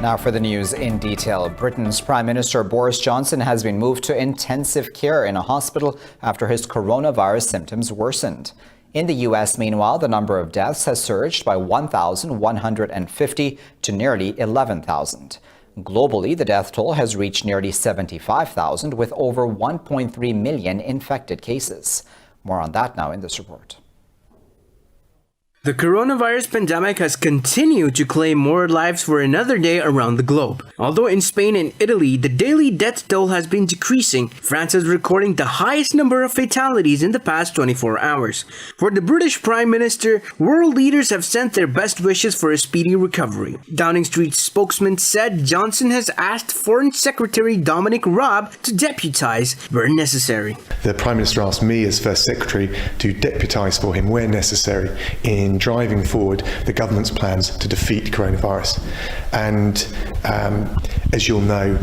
Now for the news in detail. Britain's Prime Minister Boris Johnson has been moved to intensive care in a hospital after his coronavirus symptoms worsened. In the U.S., meanwhile, the number of deaths has surged by 1,150 to nearly 11,000. Globally, the death toll has reached nearly 75,000 with over 1.3 million infected cases. More on that now in this report. The coronavirus pandemic has continued to claim more lives for another day around the globe. Although in Spain and Italy, the daily death toll has been decreasing, France is recording the highest number of fatalities in the past 24 hours. For the British Prime Minister, world leaders have sent their best wishes for a speedy recovery. Downing Street's spokesman said Johnson has asked Foreign Secretary Dominic Raab to deputise where necessary. The Prime Minister asked me as First Secretary to deputise for him where necessary in driving forward the government's plans to defeat coronavirus. And as you'll know,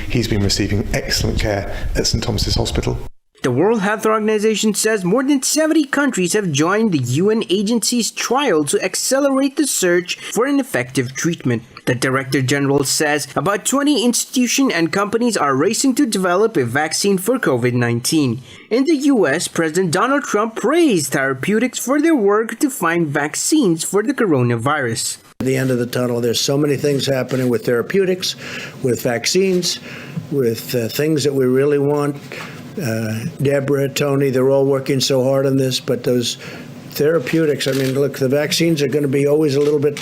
he's been receiving excellent care at St Thomas's Hospital. The World Health Organization says more than 70 countries have joined the UN agency's trial to accelerate the search for an effective treatment. The Director General says about 20 institutions and companies are racing to develop a vaccine for COVID-19. In the US, President Donald Trump praised therapeutics for their work to find vaccines for the coronavirus. At the end of the tunnel, there's so many things happening with therapeutics, with vaccines, with things that we really want. Deborah, Tony, they're all working so hard on this, but those therapeutics, I mean, look, the vaccines are going to be always a little bit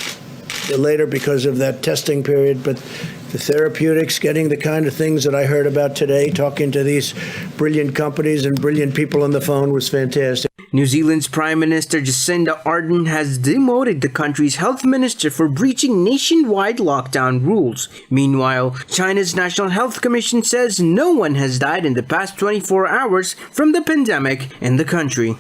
later because of that testing period, but the therapeutics, getting the kind of things that I heard about today, talking to these brilliant companies and brilliant people on the phone was fantastic. New Zealand's Prime Minister Jacinda Ardern has demoted the country's health minister for breaching nationwide lockdown rules. Meanwhile, China's National Health Commission says no one has died in the past 24 hours from the pandemic in the country.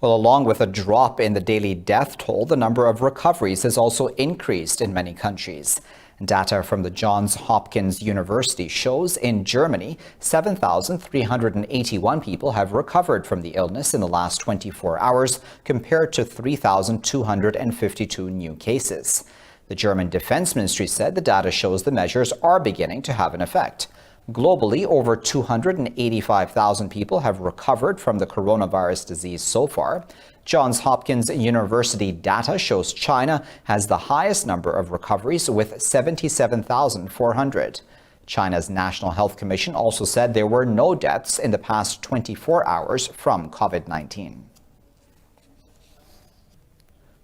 Well, along with a drop in the daily death toll, the number of recoveries has also increased in many countries. Data from the Johns Hopkins University shows in Germany, 7,381 people have recovered from the illness in the last 24 hours, compared to 3,252 new cases. The German Defense Ministry said the data shows the measures are beginning to have an effect. Globally, over 285,000 people have recovered from the coronavirus disease so far. Johns Hopkins University data shows China has the highest number of recoveries with 77,400. China's National Health Commission also said there were no deaths in the past 24 hours from COVID-19.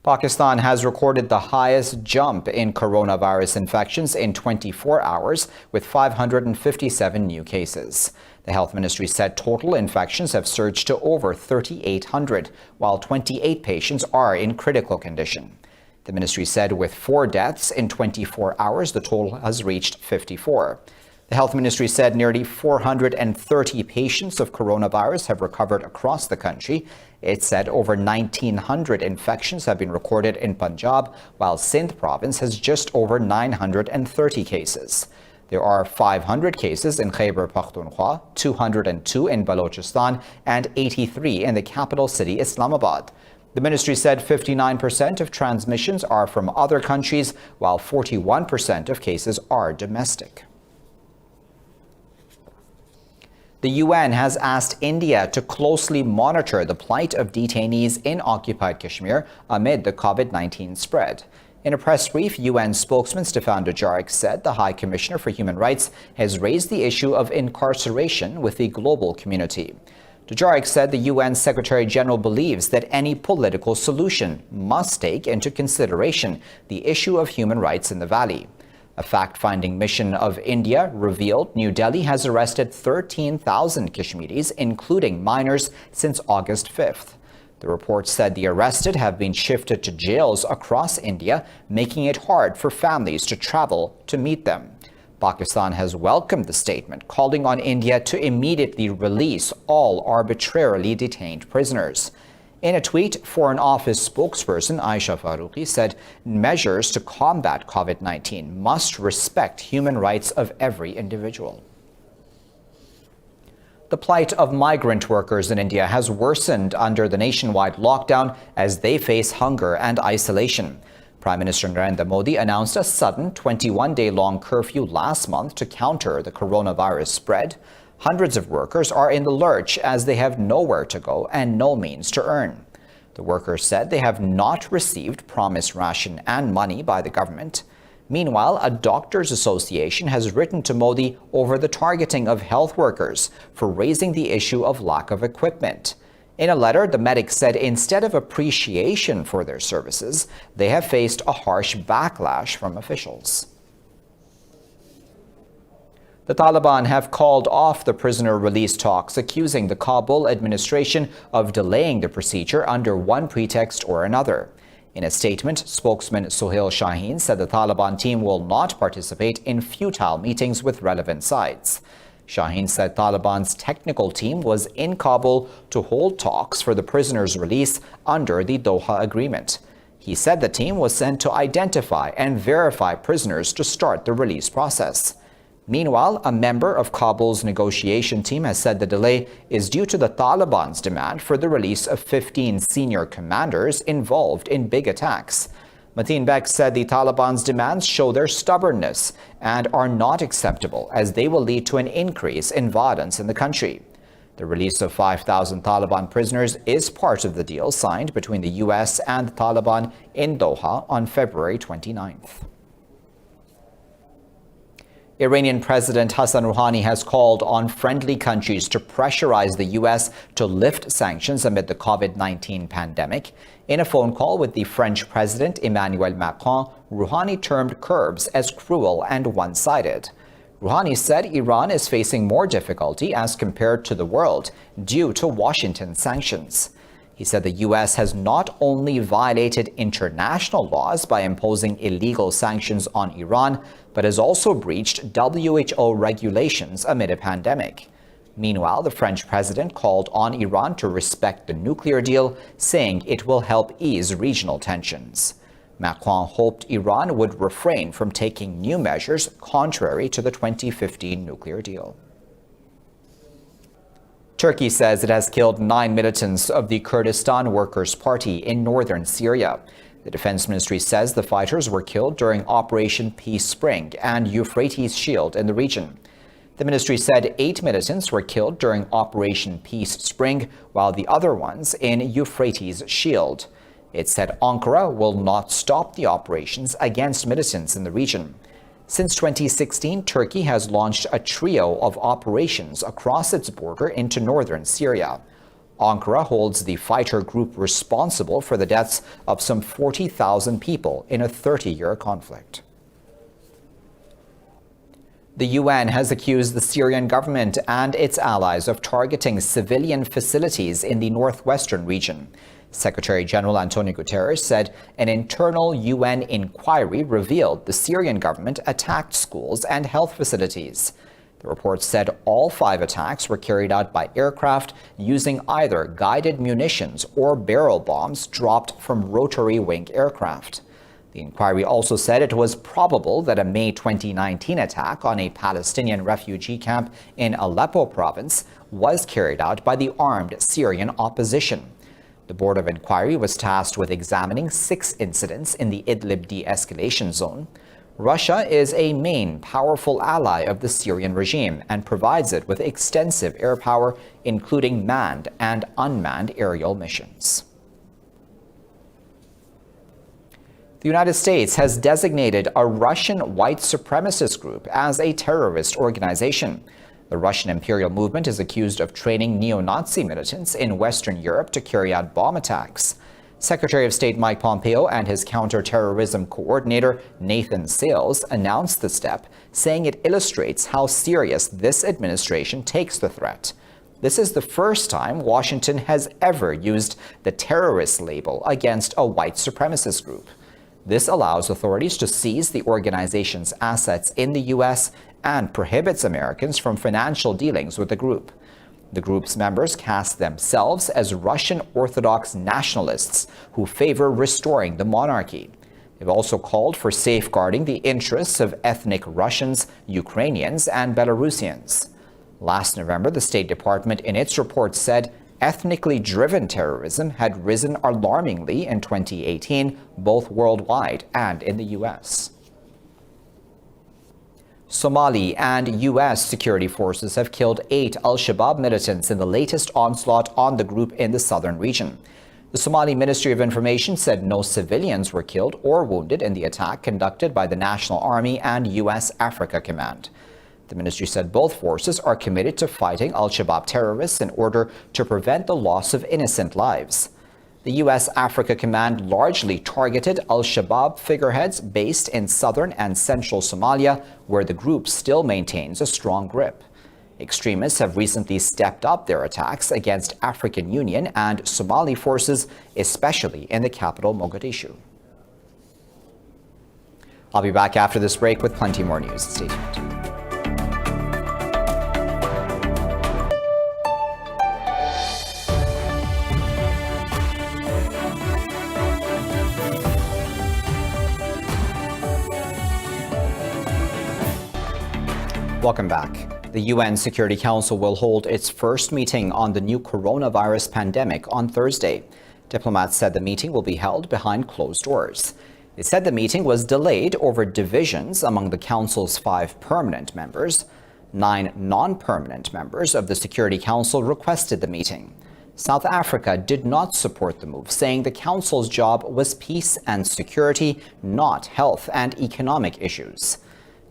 Pakistan has recorded the highest jump in coronavirus infections in 24 hours with 557 new cases. The health ministry said total infections have surged to over 3,800, while 28 patients are in critical condition. The ministry said with 4 deaths in 24 hours, the total has reached 54. The health ministry said nearly 430 patients of coronavirus have recovered across the country. It said over 1,900 infections have been recorded in Punjab, while Sindh province has just over 930 cases. There are 500 cases in Khyber Pakhtunkhwa, 202 in Balochistan, and 83 in the capital city Islamabad. The ministry said 59% of transmissions are from other countries, while 41% of cases are domestic. The UN has asked India to closely monitor the plight of detainees in occupied Kashmir amid the COVID-19 spread. In a press brief, UN spokesman Stefan Dujarric said the High Commissioner for Human Rights has raised the issue of incarceration with the global community. Dujarric said the UN Secretary General believes that any political solution must take into consideration the issue of human rights in the valley. A fact-finding mission of India revealed New Delhi has arrested 13,000 Kashmiris, including minors, since August 5th. The report said the arrested have been shifted to jails across India, making it hard for families to travel to meet them. Pakistan has welcomed the statement, calling on India to immediately release all arbitrarily detained prisoners. In a tweet, Foreign Office spokesperson Aisha Faruqi said measures to combat COVID-19 must respect human rights of every individual. The plight of migrant workers in India has worsened under the nationwide lockdown as they face hunger and isolation. Prime Minister Narendra Modi announced a sudden 21-day-long curfew last month to counter the coronavirus spread. Hundreds of workers are in the lurch as they have nowhere to go and no means to earn. The workers said they have not received promised ration and money by the government. Meanwhile, a doctors' association has written to Modi over the targeting of health workers for raising the issue of lack of equipment. In a letter, the medics said instead of appreciation for their services, they have faced a harsh backlash from officials. The Taliban have called off the prisoner release talks, accusing the Kabul administration of delaying the procedure under one pretext or another. In a statement, spokesman Sohail Shaheen said the Taliban team will not participate in futile meetings with relevant sides. Shaheen said Taliban's technical team was in Kabul to hold talks for the prisoner's release under the Doha Agreement. He said the team was sent to identify and verify prisoners to start the release process. Meanwhile, a member of Kabul's negotiation team has said the delay is due to the Taliban's demand for the release of 15 senior commanders involved in big attacks. Mateen Bek said the Taliban's demands show their stubbornness and are not acceptable as they will lead to an increase in violence in the country. The release of 5,000 Taliban prisoners is part of the deal signed between the U.S. and the Taliban in Doha on February 29th. Iranian President Hassan Rouhani has called on friendly countries to pressurize the U.S. to lift sanctions amid the COVID-19 pandemic. In a phone call with the French President Emmanuel Macron, Rouhani termed curbs as cruel and one-sided. Rouhani said Iran is facing more difficulty as compared to the world due to Washington's sanctions. He said the U.S. has not only violated international laws by imposing illegal sanctions on Iran, but has also breached WHO regulations amid a pandemic. Meanwhile, the French president called on Iran to respect the nuclear deal, saying it will help ease regional tensions. Macron hoped Iran would refrain from taking new measures contrary to the 2015 nuclear deal. Turkey says it has killed 9 militants of the Kurdistan Workers Party in northern Syria. The Defense Ministry says the fighters were killed during Operation Peace Spring and Euphrates Shield in the region. The ministry said 8 militants were killed during Operation Peace Spring, while the other ones in Euphrates Shield. It said Ankara will not stop the operations against militants in the region. Since 2016, Turkey has launched a trio of operations across its border into northern Syria. Ankara holds the fighter group responsible for the deaths of some 40,000 people in a 30-year conflict. The UN has accused the Syrian government and its allies of targeting civilian facilities in the northwestern region. Secretary General Antonio Guterres said an internal UN inquiry revealed the Syrian government attacked schools and health facilities. The report said all 5 attacks were carried out by aircraft using either guided munitions or barrel bombs dropped from rotary-wing aircraft. The inquiry also said it was probable that a May 2019 attack on a Palestinian refugee camp in Aleppo province was carried out by the armed Syrian opposition. The Board of Inquiry was tasked with examining 6 incidents in the Idlib de-escalation zone. Russia is a main powerful ally of the Syrian regime and provides it with extensive air power, including manned and unmanned aerial missions. The United States has designated a Russian white supremacist group as a terrorist organization. The Russian imperial movement is accused of training neo-Nazi militants in Western Europe to carry out bomb attacks. Secretary of State Mike Pompeo and his counterterrorism coordinator Nathan Sales announced the step, saying it illustrates how serious this administration takes the threat. This is the first time Washington has ever used the terrorist label against a white supremacist group. This allows authorities to seize the organization's assets in the U.S. and prohibits Americans from financial dealings with the group. The group's members cast themselves as Russian Orthodox nationalists who favor restoring the monarchy. They've also called for safeguarding the interests of ethnic Russians, Ukrainians, and Belarusians. Last November, the State Department in its report said ethnically driven terrorism had risen alarmingly in 2018, both worldwide and in the U.S. Somali and U.S. security forces have killed 8 alshabaab militants in the latest onslaught on the group in the southern region. The Somali Ministry of Information said no civilians were killed or wounded in the attack conducted by the National Army and U.S. Africa Command. The ministry said both forces are committed to fighting al-Shabaab terrorists in order to prevent the loss of innocent lives. The U.S. Africa Command largely targeted al-Shabaab figureheads based in southern and central Somalia, where the group still maintains a strong grip. Extremists have recently stepped up their attacks against African Union and Somali forces, especially in the capital, Mogadishu. I'll be back after this break with plenty more news. Stay tuned. Welcome back. The UN Security Council will hold its first meeting on the new coronavirus pandemic on Thursday. Diplomats said the meeting will be held behind closed doors. They said the meeting was delayed over divisions among the Council's 5 permanent members. 9 non-permanent members of the Security Council requested the meeting. South Africa did not support the move, saying the Council's job was peace and security, not health and economic issues.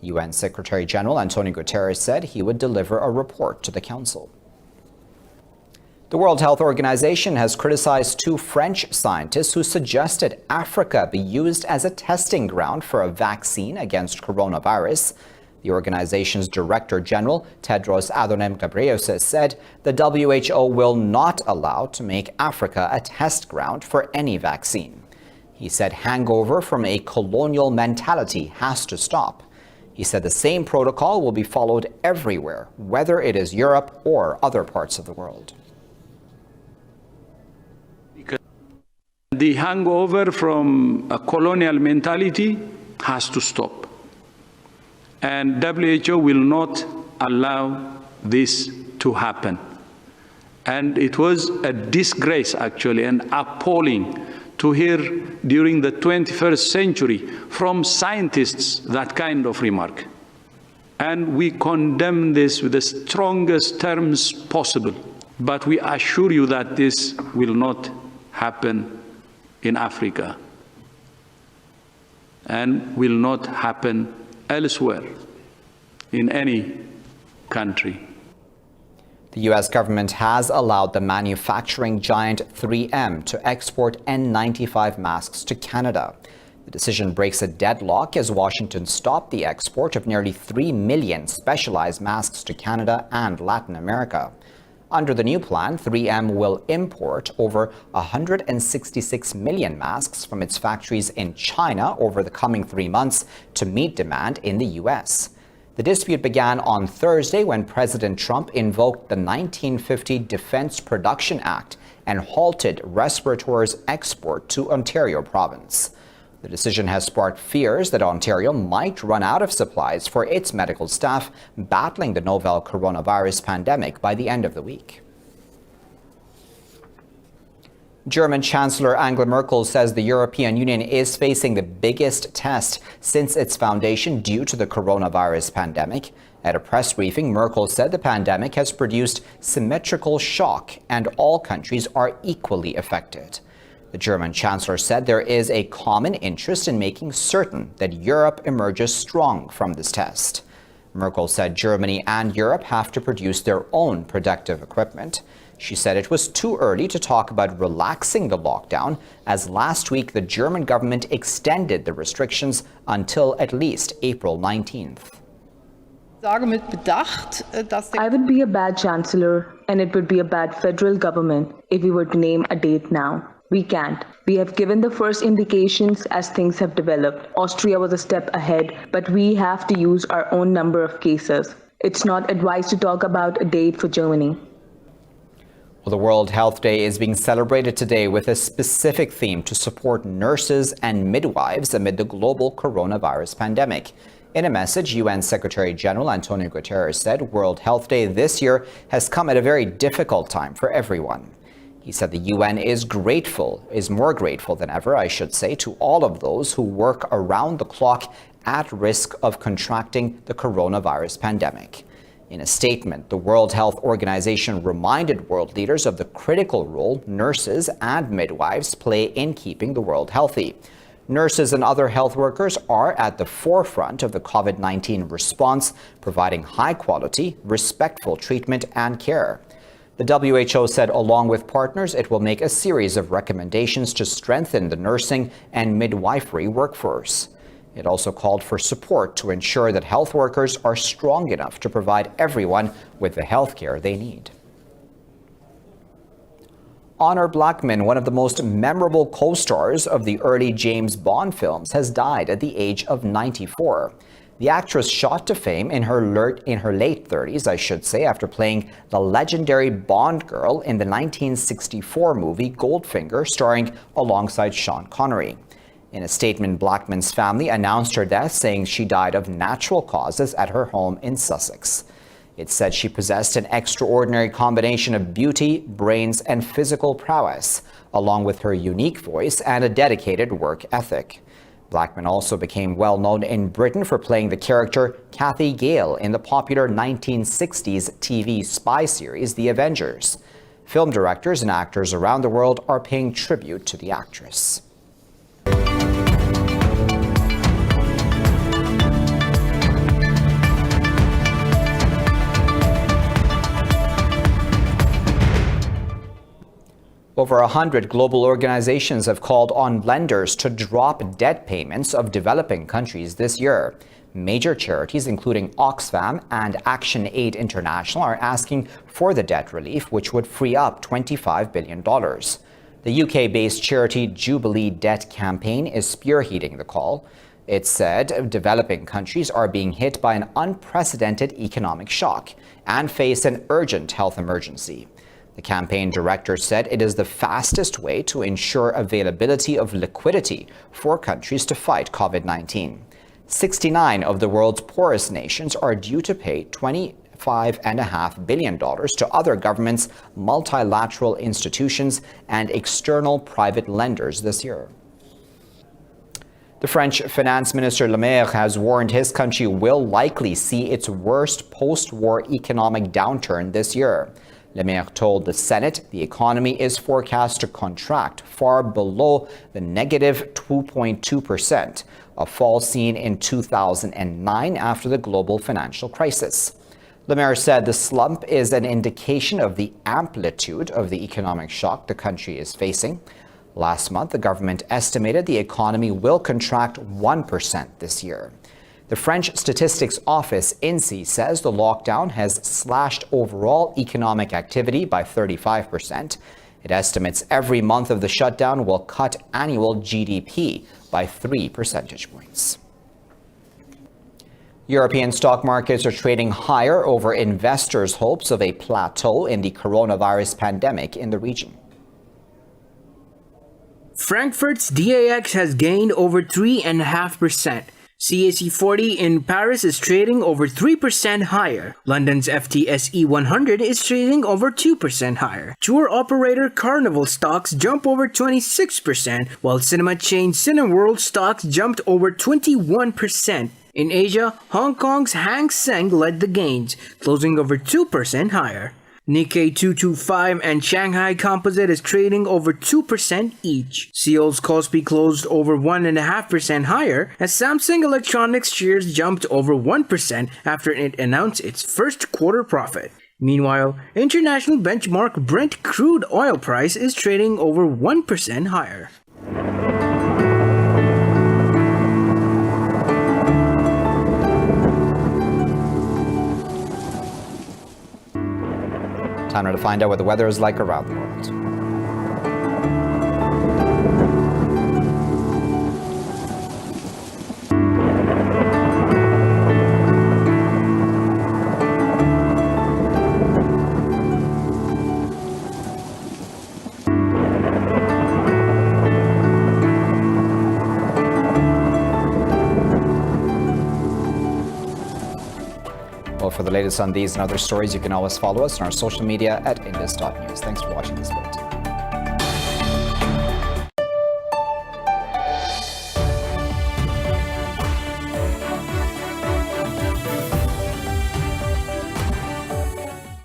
UN Secretary General Antonio Guterres said he would deliver a report to the Council. The World Health Organization has criticized 2 French scientists who suggested Africa be used as a testing ground for a vaccine against coronavirus. The organization's Director General, Tedros Adhanom Ghebreyesus, said the WHO will not allow to make Africa a test ground for any vaccine. He said hangover from a colonial mentality has to stop. He said the same protocol will be followed everywhere, whether it is Europe or other parts of the world. The hangover from a colonial mentality has to stop. And WHO will not allow this to happen. And it was a disgrace, actually, and appalling to hear during the 21st century from scientists that kind of remark. And we condemn this with the strongest terms possible. But we assure you that this will not happen in Africa and will not happen elsewhere in any country. The U.S. government has allowed the manufacturing giant 3M to export N95 masks to Canada. The decision breaks a deadlock as Washington stopped the export of nearly 3 million specialized masks to Canada and Latin America. Under the new plan, 3M will import over 166 million masks from its factories in China over the coming 3 months to meet demand in the U.S. The dispute began on Thursday when President Trump invoked the 1950 Defense Production Act and halted respirators' export to Ontario province. The decision has sparked fears that Ontario might run out of supplies for its medical staff battling the novel coronavirus pandemic by the end of the week. German Chancellor Angela Merkel says the European Union is facing the biggest test since its foundation due to the coronavirus pandemic. At a press briefing, Merkel said the pandemic has produced symmetrical shock and all countries are equally affected. The German Chancellor said there is a common interest in making certain that Europe emerges strong from this test. Merkel said Germany and Europe have to produce their own protective equipment. She said it was too early to talk about relaxing the lockdown, as last week the German government extended the restrictions until at least April 19th. I would be a bad chancellor, and it would be a bad federal government if we were to name a date now. We can't. We have given the first indications as things have developed. Austria was a step ahead, but we have to use our own number of cases. It's not advised to talk about a date for Germany. Well, the World Health Day is being celebrated today with a specific theme to support nurses and midwives amid the global coronavirus pandemic. In a message, UN Secretary General Antonio Guterres said World Health Day this year has come at a very difficult time for everyone. He said the UN is more grateful than ever, I should say, to all of those who work around the clock at risk of contracting the coronavirus pandemic. In a statement, the World Health Organization reminded world leaders of the critical role nurses and midwives play in keeping the world healthy. Nurses and other health workers are at the forefront of the COVID-19 response, providing high-quality, respectful treatment and care. The WHO said along with partners, it will make a series of recommendations to strengthen the nursing and midwifery workforce. It also called for support to ensure that health workers are strong enough to provide everyone with the health care they need. Honor Blackman, one of the most memorable co-stars of the early James Bond films, has died at the age of 94. The actress shot to fame in her late 30s, I should say, after playing the legendary Bond girl in the 1964 movie Goldfinger, starring alongside Sean Connery. In a statement, Blackman's family announced her death, saying she died of natural causes at her home in Sussex. It said she possessed an extraordinary combination of beauty, brains, and physical prowess, along with her unique voice and a dedicated work ethic. Blackman also became well known in Britain for playing the character Cathy Gale in the popular 1960s TV spy series The Avengers. Film directors and actors around the world are paying tribute to the actress. Over 100 global organizations have called on lenders to drop debt payments of developing countries this year. Major charities, including Oxfam and Action Aid International, are asking for the debt relief, which would free up $25 billion. The UK-based charity Jubilee Debt Campaign is spearheading the call. It said developing countries are being hit by an unprecedented economic shock and face an urgent health emergency. The campaign director said it is the fastest way to ensure availability of liquidity for countries to fight COVID-19. 69 of the world's poorest nations are due to pay $25.5 billion to other governments, multilateral institutions, and external private lenders this year. The French finance minister Le Maire has warned his country will likely see its worst post-war economic downturn this year. Le Maire told the Senate the economy is forecast to contract far below the negative 2.2%, a fall seen in 2009 after the global financial crisis. Le Maire said the slump is an indication of the amplitude of the economic shock the country is facing. Last month, the government estimated the economy will contract 1% this year. The French Statistics Office, INSEE, says the lockdown has slashed overall economic activity by 35%. It estimates every month of the shutdown will cut annual GDP by 3 percentage points. European stock markets are trading higher over investors' hopes of a plateau in the coronavirus pandemic in the region. Frankfurt's DAX has gained over 3.5%. CAC 40 in Paris is trading over 3% higher. London's FTSE 100 is trading over 2% higher. Tour operator Carnival stocks jump over 26%, while cinema chain Cineworld stocks jumped over 21%. In Asia, Hong Kong's Hang Seng led the gains, closing over 2% higher. Nikkei 225 and Shanghai Composite is trading over 2% each. Seoul's Kospi closed over 1.5% higher as Samsung Electronics shares jumped over 1% after it announced its first quarter profit. Meanwhile, international benchmark Brent crude oil price is trading over 1% higher. Time now to find out what the weather is like around the world. For the latest on these and other stories, you can always follow us on our social media at indus.news. Thanks for watching this video.